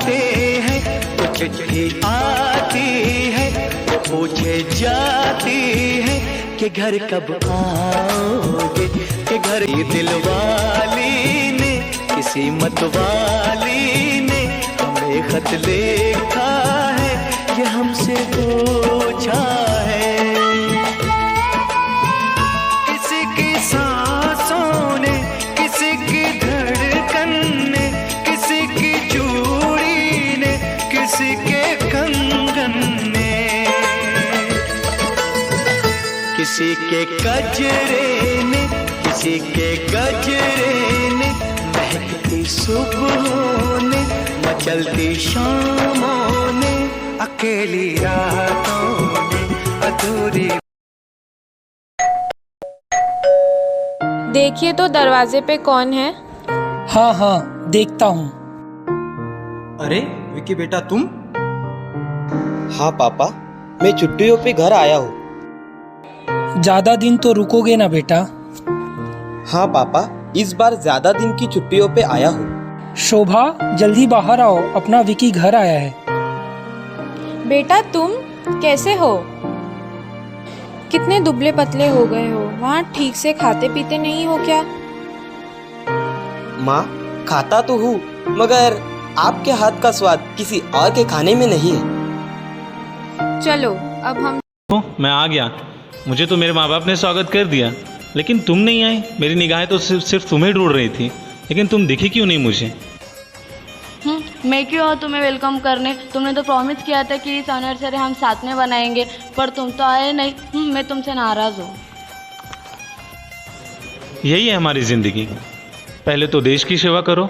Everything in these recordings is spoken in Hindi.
आते हैं तो चिट्ठी आती है, पूछे जाती है कि घर कब आओगे, कि घर की दिलवाली ने, किसी मतवाली ने हमें खत लिखा है, ये हमसे पूछा है। किसी की सांसों ने, किसी की धड़कन ने, किसी की चूड़ी ने, किसी के कंगन ने, किसी के गजरे ने, किसी के गजरे ने, महकती सुबहों ने, मचलती शामों ने, अकेली रातों ने, अधूरी। देखिए तो दरवाजे पे कौन है। हाँ हाँ देखता हूँ। अरे विकी बेटा तुम? हाँ पापा, मैं छुट्टियों पे घर आया हूँ। ज्यादा दिन तो रुकोगे ना बेटा? हाँ पापा, इस बार ज्यादा दिन की छुट्टियों पे आया हूँ। शोभा जल्दी बाहर आओ, अपना विकी घर आया है। बेटा तुम कैसे हो? कितने दुबले पतले हो गए हो, वहाँ ठीक से खाते पीते नहीं हो क्या? माँ, खाता तो हूँ, मगर आपके हाथ का स्वाद किसी और के खाने में नहीं है। चलो अब हम। मैं आ गया। मुझे तो मेरे माँ बाप ने स्वागत कर दिया, लेकिन तुम नहीं आए। मेरी निगाहें तो सिर्फ तुम्हें ढूंढ रही थी, लेकिन तुम दिखी क्यों नहीं मुझे? मैं क्यों हूँ तुम्हें वेलकम करने? तुमने तो प्रॉमिस किया था कि इस एनिवर्सरी हम साथ में बनाएंगे, पर तुम तो आए नहीं। मैं तुमसे नाराज़ हूँ। यही है हमारी ज़िंदगी। पहले तो देश की सेवा करो,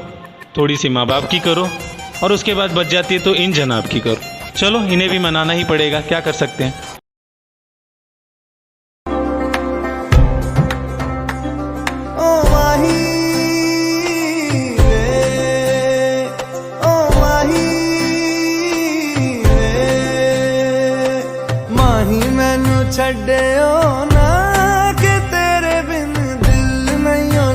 थोड़ी सी माँ बाप की करो, और उसके बाद बच जाती है तो इन जनाब की करो। चलो इन्हें भी मनाना ही पड़ेगा, क्या कर सकते हैं। छड्डियो ना कि तेरे बिन दिल नहीं हो,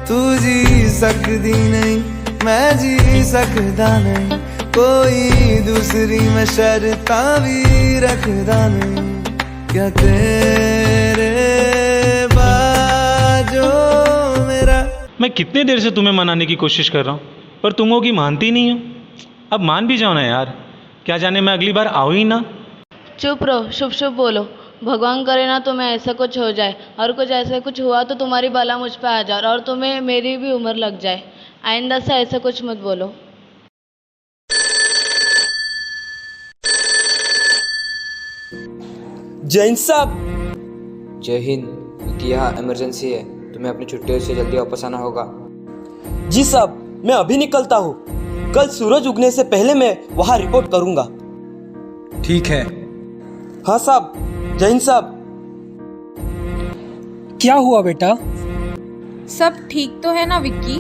तू जी सकदी नहीं, मैं जी सकदा नहीं, कोई दूसरी मैं शर्तां भी रखदा नहीं, क्या तेरे बाजो मेरा। मैं कितने देर से तुम्हें मनाने की कोशिश कर रहा हूँ, पर तुम हो कि मानती नहीं हो। अब मान भी जाओ ना यार, क्या जाने मैं अगली बार आऊँ ही ना। चुप रहो, शुभ शुभ बोलो। भगवान करे ना तुम्हें ऐसा कुछ हो जाए, और कुछ ऐसा कुछ हुआ तो तुम्हारी बला मुझ पे आ जाए और तुम्हें मेरी भी उम्र लग जाए। आइंदा से ऐसा कुछ मत बोलो। जैन साहब। जय हिंद। यहाँ इमरजेंसी है, तुम्हें अपनी छुट्टियों से जल्दी वापस आना होगा। जी साहब, मैं अभी निकलता हूँ। कल सूरज उगने से पहले मैं वहाँ रिपोर्ट करूँगा। ठीक है। हाँ साहब। जैन साहब। क्या हुआ बेटा? सब ठीक तो है ना विक्की?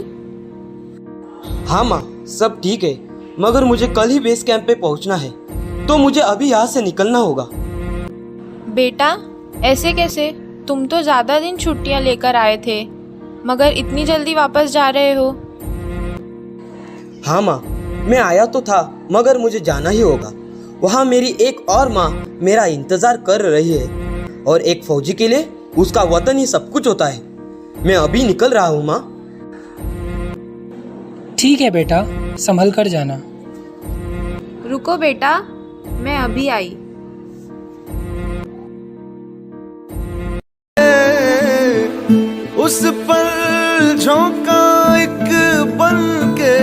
हाँ माँ, सब ठीक है, मगर मुझे कल ही बेस कैंप पे पहुँचना है, तो मुझे अभी यहाँ से निकलना होगा। बेटा ऐसे कैसे? तुम तो ज्यादा दिन छुट्टियां लेकर आए थे, मगर इतनी जल्दी वापस जा रहे हो? हाँ माँ, मैं आया तो था, मगर मुझे जाना ही होगा। वहाँ मेरी एक और माँ मेरा इंतजार कर रही है, और एक फौजी के लिए उसका वतन ही सब कुछ होता है। मैं अभी निकल रहा हूँ माँ। ठीक है बेटा, संभल कर जाना। रुको बेटा, मैं अभी आई। उस पल झोंका एक बन के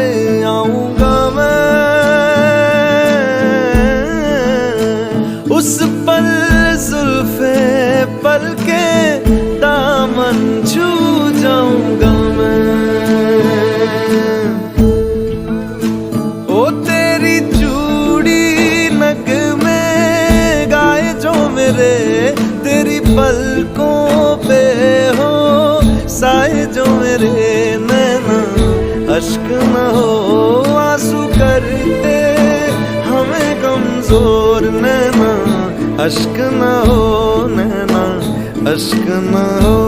आऊंगा मैं, उस पल जुल्फे पल के दामन छू जाऊंगा मैं। ओ तेरी चूड़ी नग में गाए जो मेरे, तेरी पलकों पे हो साए जो मेरे नैना, अश्क न हो आंसू करते हमें कमजोर नैना, अश्क न हो नैना, अश्क न हो।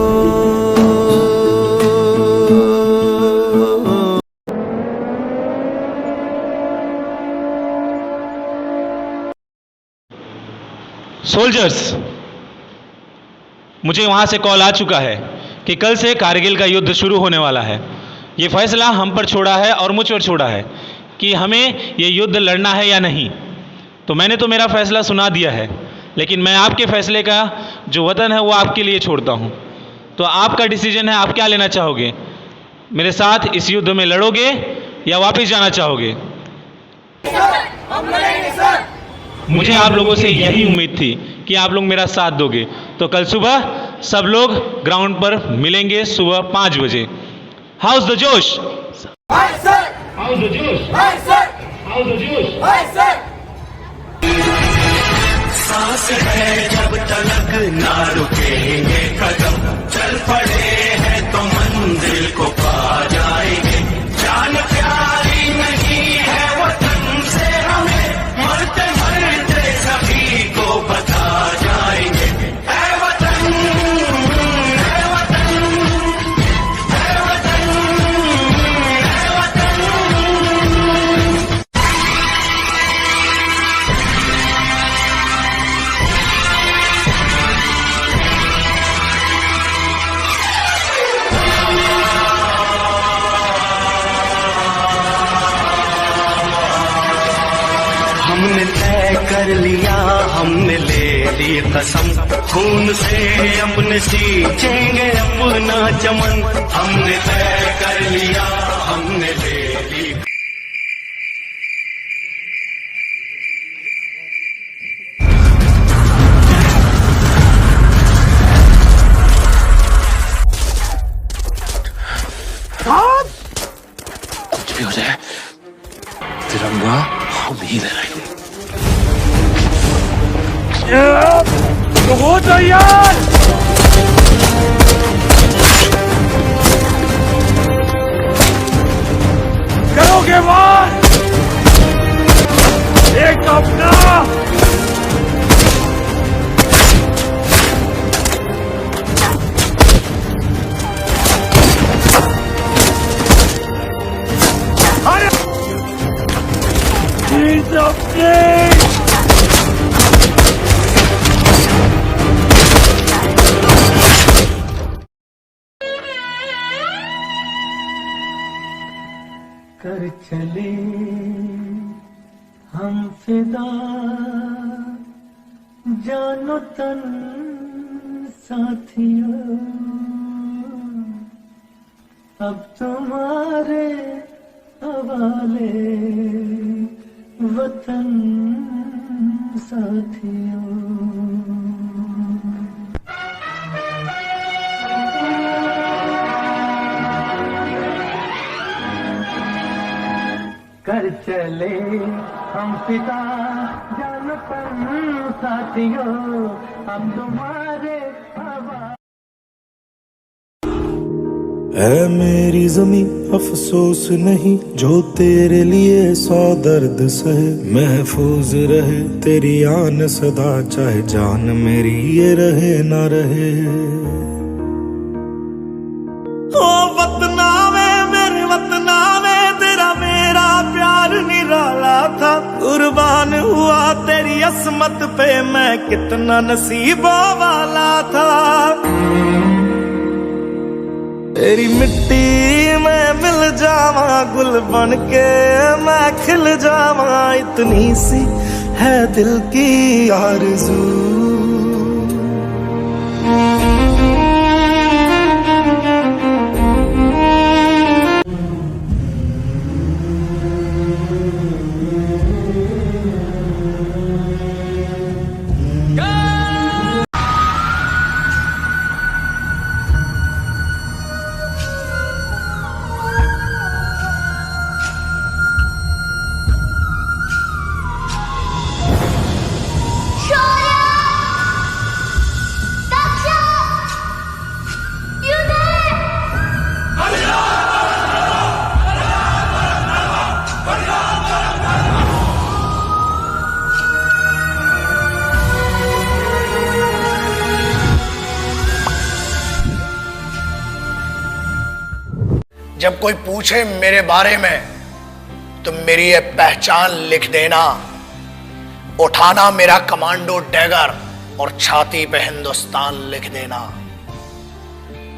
सोल्जर्स, मुझे वहां से कॉल आ चुका है कि कल से कारगिल का युद्ध शुरू होने वाला है। ये फैसला हम पर छोड़ा है और मुझ पर छोड़ा है कि हमें ये युद्ध लड़ना है या नहीं। तो मैंने तो मेरा फैसला सुना दिया है, लेकिन मैं आपके फैसले का जो वतन है वो आपके लिए छोड़ता हूँ। तो आपका डिसीजन है, आप क्या लेना चाहोगे? मेरे साथ इस युद्ध में लड़ोगे या वापस जाना चाहोगे? मुझे आप लोगों से यही उम्मीद थी कि आप लोग मेरा साथ दोगे। तो कल सुबह सब लोग ग्राउंड पर मिलेंगे सुबह 5 बजे। हाउस द जोश? हाउस द जोश? हाउस द जोश? सांस है जब तलक ना रुकेंगे कदम, चल पड़े हैं तो मंजिल को पा जाएंगे। जान प्यारी नहीं है वतन से हमें, मरते मरते सभी को बता जाएंगे। ऐ वतन, ऐ वतन, ऐ वतन, ऐ वतन। हमने तय कर लिया, हमने ले ली कसम, खून से अपने सींचेंगे अपना चमन। हमने तय कर लिया, हमने ले ली। कुछ भी हो जाए, तिरंगा हम ही लहराएंगे। तो हो तैयार। करोगे वार, एक अपना कर चले हम फिदा, जानो तन साथियों, अब तुम्हारे हवाले वतन साथियों। कर चले हम पिता जानपन साथियों, हम तुम्हारे ऐ मेरी जमी अफसोस नहीं, जो तेरे लिए 100 दर्द सहे। महफूज रहे तेरी आन सदा, चाहे जान मेरी ये रहे ना रहे। ओ वतना में मेरे वतना में, तेरा मेरा प्यार निराला था। कुर्बान हुआ तेरी असमत पे, मैं कितना नसीबों वाला था। तेरी मिट्टी में मिल जावा, गुल बन के मैं खिल जावा। इतनी सी है दिल की आरज़ू। जब कोई पूछे मेरे बारे में तो मेरी ये पहचान लिख देना। उठाना मेरा कमांडो डैगर, और छाती पे हिंदुस्तान लिख देना।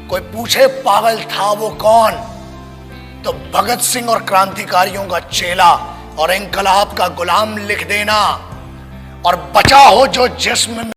कोई पूछे पागल था वो कौन, तो भगत सिंह और क्रांतिकारियों का चेला और इंकलाब का गुलाम लिख देना। और बचा हो जो जिस्म में